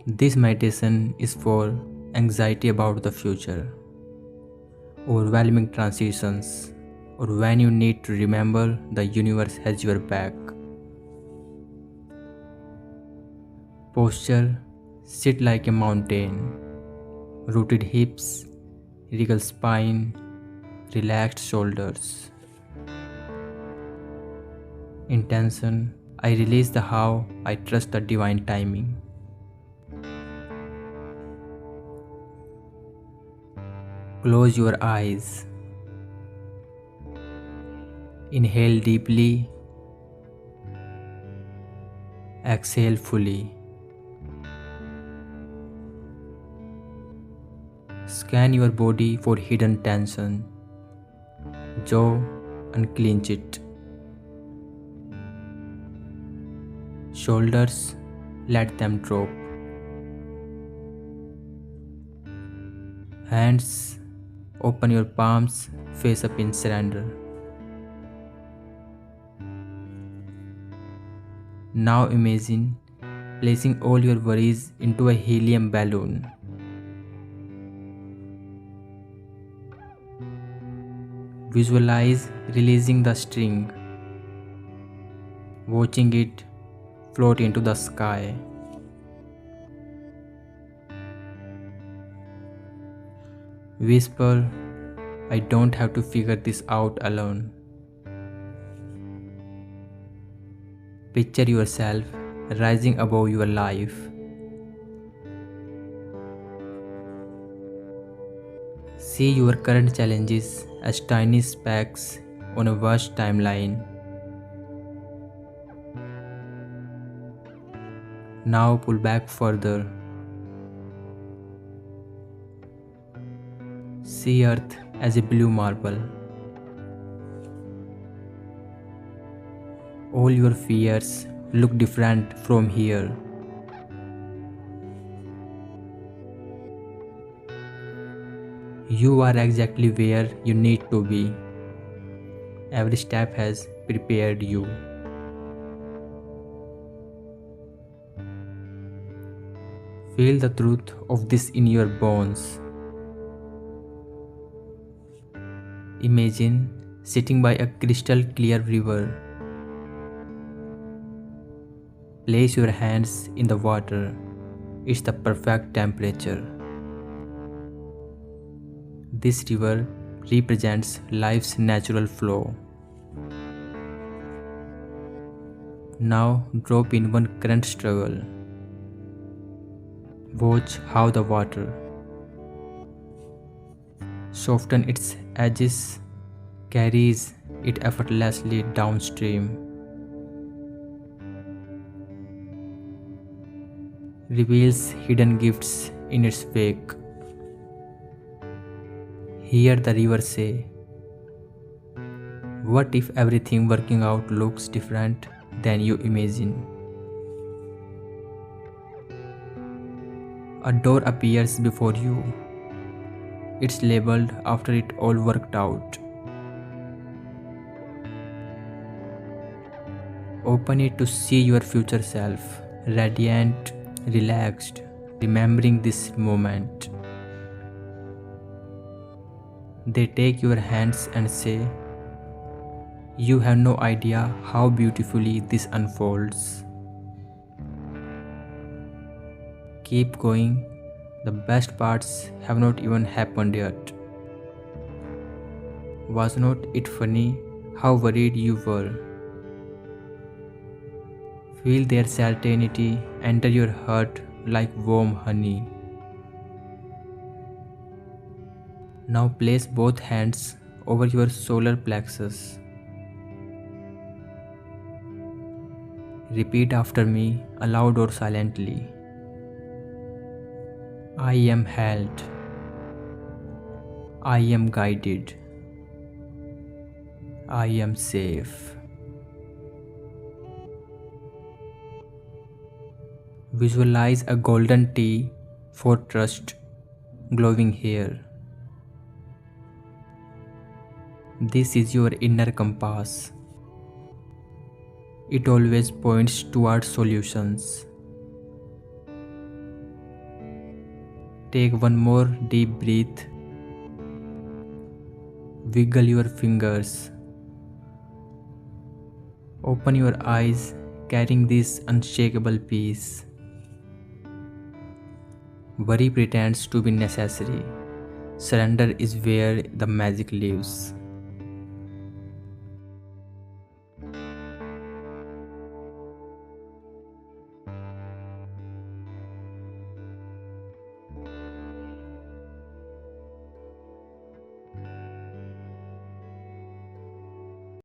This meditation is for anxiety about the future, overwhelming transitions, or when you need to remember the universe has your back. Posture: sit like a mountain, rooted hips, regal spine, relaxed shoulders. Intention: I release the how, I trust the divine timing. Close your eyes. Inhale deeply, exhale fully. Scan your body for hidden tension. Jaw, unclench it. Shoulders, let them drop. Hands, open your palms, face up in surrender. Now imagine placing all your worries into a helium balloon. Visualize releasing the string, watching it float into the sky. Whisper, I don't have to figure this out alone. Picture yourself rising above your life. See your current challenges as tiny specks on a vast timeline. Now pull back further. See Earth as a blue marble. All your fears look different from here. You are exactly where you need to be. Every step has prepared you. Feel the truth of this in your bones. Imagine sitting by a crystal clear river. Place your hands in the water. It's the perfect temperature. This river represents life's natural flow. Now drop in one current struggle. Watch how the water softens its edges, carries it effortlessly downstream. Reveals hidden gifts in its wake. Hear the river say, what if everything working out looks different than you imagine? A door appears before you. It's labeled after it all worked out. Open it to see your future self, radiant, relaxed, remembering this moment. They take your hands and say, you have no idea how beautifully this unfolds. Keep going, the best parts have not even happened yet. Was not it funny how worried you were? Feel their certainty enter your heart like warm honey. Now place both hands over your solar plexus. Repeat after me, aloud or silently. I am held. I am guided. I am safe. Visualize a golden tea for trust glowing here. This is your inner compass. It always points towards solutions. Take one more deep breath. Wiggle your fingers. Open your eyes, carrying this unshakable peace. Worry pretends to be necessary. Surrender is where the magic lives.